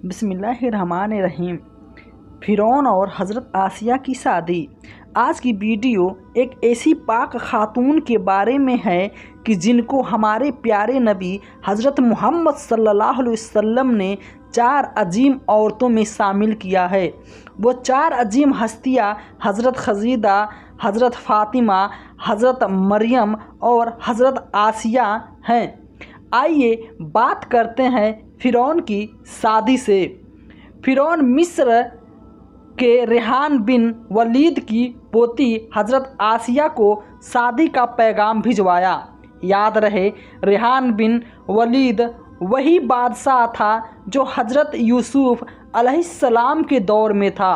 बिस्मिल्लाहिर्रहमानिर्रहीम। फ़िरौन और हज़रत आसिया की शादी। आज की वीडियो एक ऐसी पाक खातून के बारे में है कि जिनको हमारे प्यारे नबी हज़रत मोहम्मद सल्लल्लाहु अलैहि वसल्लम ने 4 अजीम औरतों में शामिल किया है। वो 4 अजीम हस्तियाँ हज़रत खदीजा, हज़रत फ़ातिमा, हज़रत मरियम और हज़रत आसिया हैं। आइए बात करते हैं फ़िरौन की शादी से। फ़िरौन मिस्र के रेहान बिन वलीद की पोती हज़रत आसिया को शादी का पैगाम भिजवाया। याद रहे, रेहान बिन वलीद वही बादशाह था जो हज़रत यूसुफ़ अलैहिस्सलाम के दौर में था,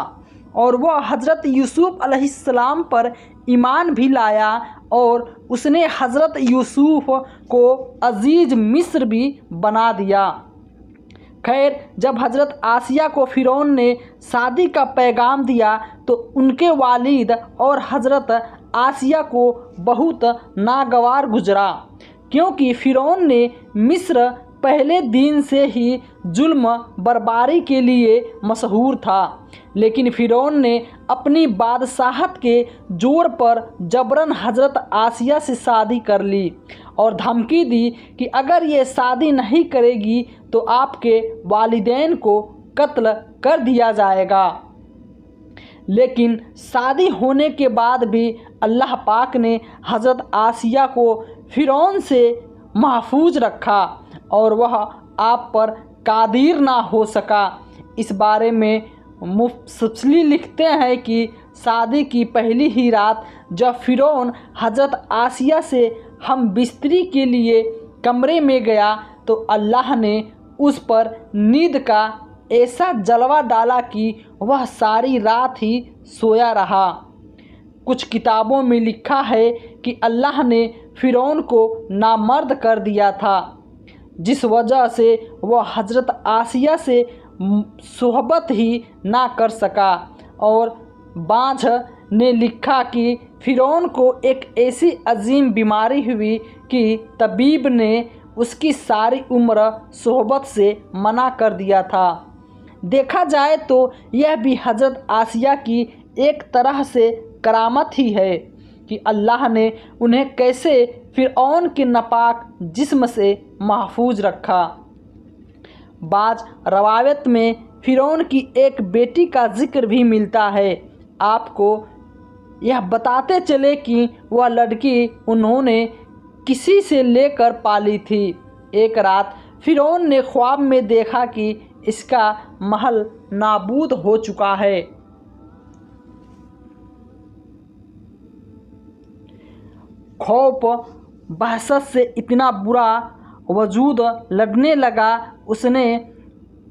और वह हज़रत यूसुफ़ अलैहिस्सलाम पर ईमान भी लाया और उसने हज़रत यूसुफ़ को अज़ीज़ मिस्र भी बना दिया। खैर, जब हज़रत आसिया को फ़िरौन ने शादी का पैगाम दिया तो उनके वालिद और हज़रत आसिया को बहुत नागवार गुजरा, क्योंकि फ़िरौन ने मिस्र पहले दिन से ही जुल्म बर्बारी के लिए मशहूर था। लेकिन फ़िरौन ने अपनी बादशाहत के जोर पर जबरन हज़रत आसिया से शादी कर ली और धमकी दी कि अगर ये शादी नहीं करेगी तो आपके वालिदैन को कत्ल कर दिया जाएगा। लेकिन शादी होने के बाद भी अल्लाह पाक ने हज़रत आसिया को फ़िरौन से महफूज रखा और वह आप पर कादिर ना हो सका। इस बारे में मुफस्सिल लिखते हैं कि शादी की पहली ही रात जब फ़िरौन हज़रत आसिया से हम बिस्तरी के लिए कमरे में गया तो अल्लाह ने उस पर नींद का ऐसा जलवा डाला कि वह सारी रात ही सोया रहा। कुछ किताबों में लिखा है कि अल्लाह ने फ़िरौन को नामर्द कर दिया था, जिस वजह से वह हज़रत आसिया से सोहबत ही ना कर सका। और बाँझ ने लिखा कि फ़िरौन को एक ऐसी अजीम बीमारी हुई कि तबीब ने उसकी सारी उम्र सोहबत से मना कर दिया था। देखा जाए तो यह भी हज़रत आसिया की एक तरह से करामत ही है कि अल्लाह ने उन्हें कैसे फ़िरौन के नापाक जिस्म से महफूज रखा। बाज़ रवायत में फ़िरौन की एक बेटी का जिक्र भी मिलता है। आपको यह बताते चले कि वह लड़की उन्होंने किसी से लेकर पाली थी। एक रात फ़िरौन ने ख्वाब में देखा कि इसका महल नाबूद हो चुका है। खौफ बहशत से इतना बुरा वजूद लड़ने लगा। उसने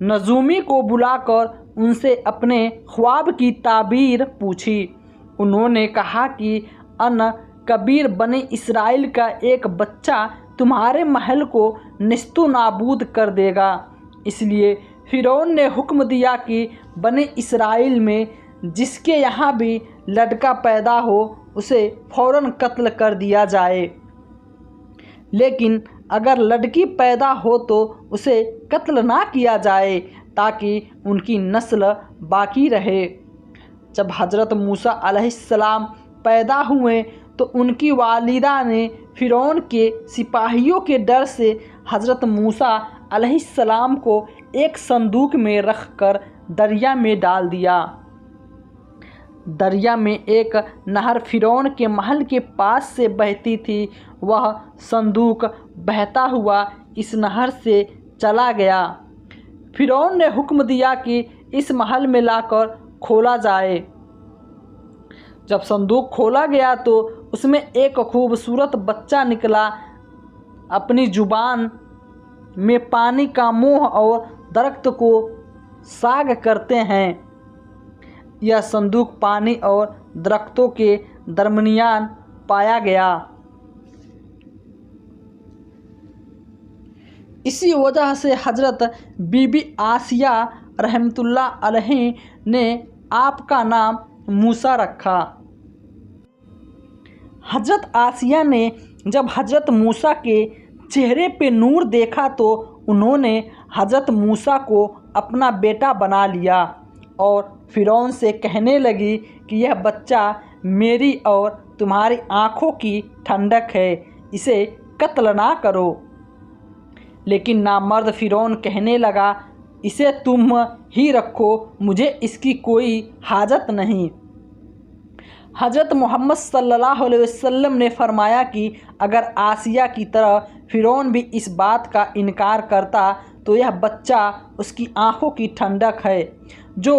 नजूमी को बुलाकर उनसे अपने ख्वाब की ताबीर पूछी। उन्होंने कहा कि अन कबीर बने इसराइल का एक बच्चा तुम्हारे महल को निस्तो नाबूद कर देगा। इसलिए फ़िरौन ने हुक्म दिया कि बने इसराइल में जिसके यहाँ भी लड़का पैदा हो उसे फ़ौरन कत्ल कर दिया जाए, लेकिन अगर लड़की पैदा हो तो उसे कत्ल ना किया जाए ताकि उनकी नस्ल बाकी रहे। जब हज़रत मूसा अलैहिस्सलाम पैदा हुए तो उनकी वालिदा ने फ़िरौन के सिपाहियों के डर से हज़रत मूसा अलैहिस्सलाम को एक संदूक में रख कर दरिया में डाल दिया। दरिया में एक नहर फ़िरौन के महल के पास से बहती थी। वह संदूक बहता हुआ इस नहर से चला गया। फ़िरौन ने हुक्म दिया कि इस महल में लाकर खोला जाए। जब संदूक खोला गया तो उसमें एक खूबसूरत बच्चा निकला। अपनी जुबान में पानी का मुंह और दरख्त को साग करते हैं। यह संदूक पानी और दरख्तों के दरमियान पाया गया। इसी वजह से हज़रत बीबी आसिया रहमतुल्लाह अलैहि ने आपका नाम मूसा रखा। हज़रत आसिया ने जब हज़रत मूसा के चेहरे पे नूर देखा तो उन्होंने हज़रत मूसा को اپنا بیٹا بنا لیا اور فرعون سے کہنے لگی کہ یہ بچہ میری اور تمہاری آنکھوں کی ٹھنڈک ہے، اسے قتل نہ کرو۔ لیکن نامرد فرعون کہنے لگا، اسے تم ہی رکھو، مجھے اس کی کوئی حاجت نہیں۔ حضرت محمد صلی اللہ علیہ وسلم نے فرمایا کہ اگر آسیہ کی طرح فرعون بھی اس بات کا انکار کرتا تو یہ بچہ اس کی آنکھوں کی ٹھنڈک ہے، جو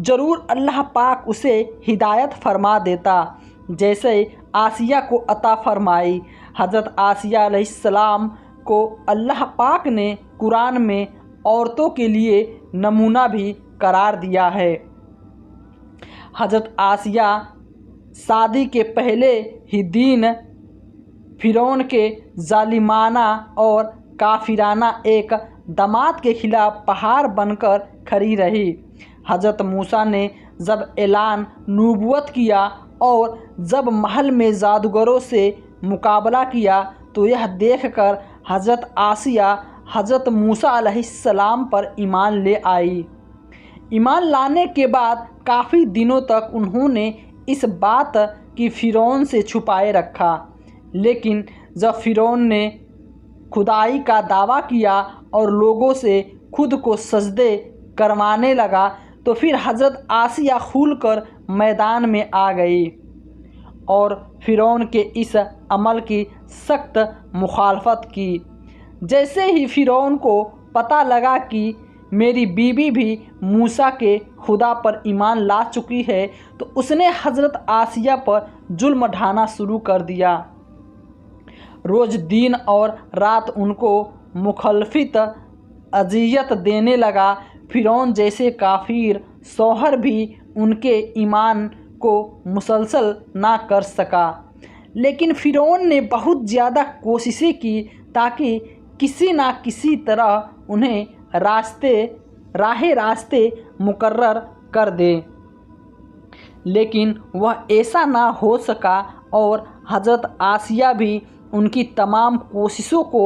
ضرور اللہ پاک اسے ہدایت فرما دیتا، جیسے آسیہ کو عطا فرمائی۔ حضرت آسیہ علیہ السلام کو اللہ پاک نے قرآن میں عورتوں کے لیے نمونہ بھی قرار دیا ہے۔ حضرت آسیہ شادی کے پہلے ہی دن فرعون کے ظالمانہ اور کافرانہ ایک داماد کے خلاف پہاڑ بن کر کھڑی رہی۔ حضرت موسیٰ نے جب اعلان نبوت کیا اور جب محل میں جادوگروں سے مقابلہ کیا تو یہ دیکھ کر حضرت آسیہ حضرت موسیٰ علیہ السلام پر ایمان لے آئی۔ ایمان لانے کے بعد کافی دنوں تک انہوں نے اس بات کی فرعون سے چھپائے رکھا، لیکن جب فرعون نے خدائی کا دعویٰ کیا اور لوگوں سے خود کو سجدے کروانے لگا تو پھر حضرت آسیہ کھل کر میدان میں آ گئی اور فرعون کے اس عمل کی سخت مخالفت کی۔ جیسے ہی فرعون کو پتہ لگا کہ میری بیوی بھی موسیٰ کے خدا پر ایمان لا چکی ہے تو اس نے حضرت آسیہ پر ظلم ڈھانا شروع کر دیا۔ روز دن اور رات ان کو مخالفت اذیت دینے لگا۔ فرعون جیسے کافر شوہر بھی ان کے ایمان کو مسلسل نہ کر سکا، لیکن فرعون نے بہت زیادہ کوششیں کی تاکہ کسی نہ کسی طرح انہیں راہ راستے مقرر کر دے، لیکن وہ ایسا نہ ہو سکا اور حضرت آسیہ بھی ان کی تمام کوششوں کو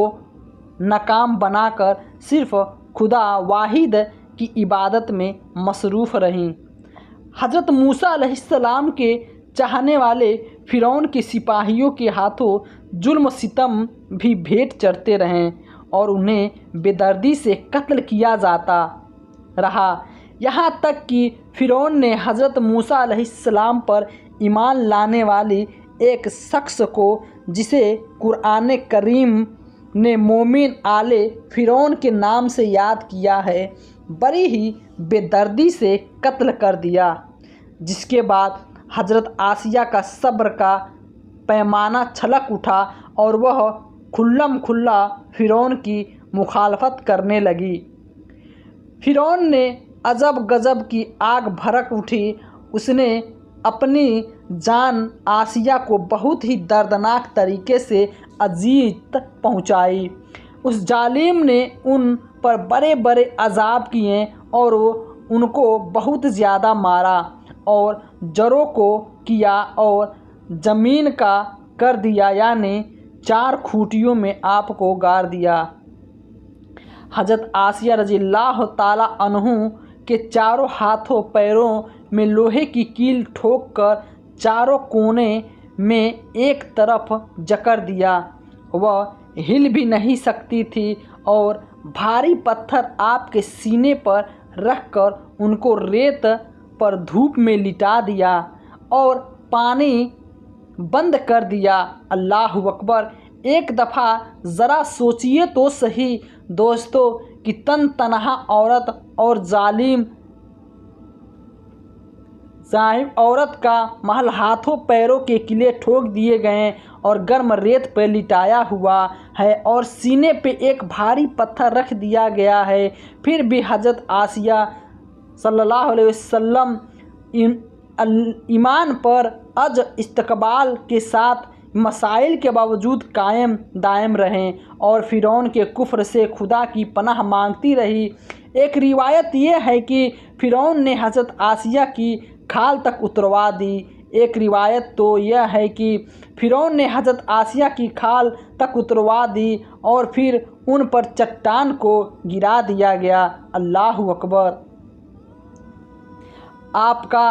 ناکام بنا کر صرف خدا واحد کی عبادت میں مصروف رہیں۔ حضرت موسیٰ علیہ السلام کے چاہنے والے فرعون کے سپاہیوں کے ہاتھوں ظلم و ستم بھی بھیٹ چڑھتے رہیں اور انہیں بے دردی سے قتل کیا جاتا رہا، یہاں تک کہ فرعون نے حضرت موسیٰ علیہ السلام پر ایمان لانے والی ایک شخص کو، جسے قرآن کریم نے مومن آل فرعون کے نام سے یاد کیا ہے، بڑی ہی بے دردی سے قتل کر دیا، جس کے بعد حضرت آسیہ کا صبر کا پیمانہ چھلک اٹھا اور وہ کھلم کھلا فرعون کی مخالفت کرنے لگی۔ فرعون نے عجب گجب کی آگ بھڑک اٹھی، اس نے اپنی جان آسیہ کو بہت ہی دردناک طریقے سے اذیت پہنچائی۔ اس ظالم نے ان پر بڑے بڑے عذاب کیے اور ان کو بہت زیادہ مارا اور جڑوں کو کیا اور زمین کا کر دیا، یعنی 4 کھوٹیوں میں آپ کو گاڑ دیا۔ حضرت آسیہ رضی اللہ تعالیٰ عنہ کے چاروں ہاتھوں پیروں میں لوہے کی کیل ٹھوک کر چاروں کونے میں ایک طرف جکڑ دیا۔ وہ ہل بھی نہیں سکتی تھی اور بھاری پتھر آپ کے سینے پر رکھ کر ان کو ریت پر دھوپ میں لٹا دیا اور پانی بند کر دیا۔ اللہ اکبر! ایک دفعہ ذرا سوچئے تو صحیح دوستو کہ تن تنہا عورت اور ظالم عورت کا محل ہاتھوں پیروں کے کلے ٹھوک دیے گئے اور گرم ریت پہ لٹایا ہوا ہے اور سینے پہ ایک بھاری پتھر رکھ دیا گیا ہے، پھر بھی حضرت آسیہ صلی اللہ علیہ وسلم ایمان پر عز استقبال کے ساتھ مسائل کے باوجود قائم دائم رہیں اور فرعون کے کفر سے خدا کی پناہ مانگتی رہی۔ ایک روایت یہ ہے کہ فرعون نے حضرت آسیہ کی کھال تک اتروا دی۔ ایک روایت تو یہ ہے کہ فرعون نے حضرت آسیہ کی کھال تک اتروا دی اور پھر उन पर चट्टान को गिरा दिया गया। अल्लाह अकबर। आपका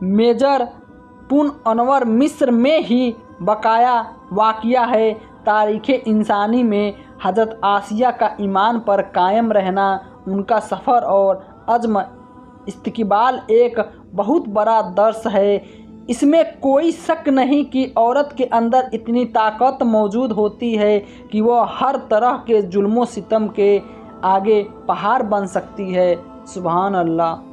मेजर पुन अनवर मिस्र में ही बकाया वाक़या है। तारीख़ इंसानी में हज़रत आसिया का ईमान पर कायम रहना, उनका सफ़र और अज़्म इस्तिक़बाल एक बहुत बड़ा दर्स है। इसमें कोई शक नहीं कि औरत के अंदर इतनी ताकत मौजूद होती है कि वह हर तरह के जुल्म सितम के आगे पहाड़ बन सकती है। सुभान अल्लाह।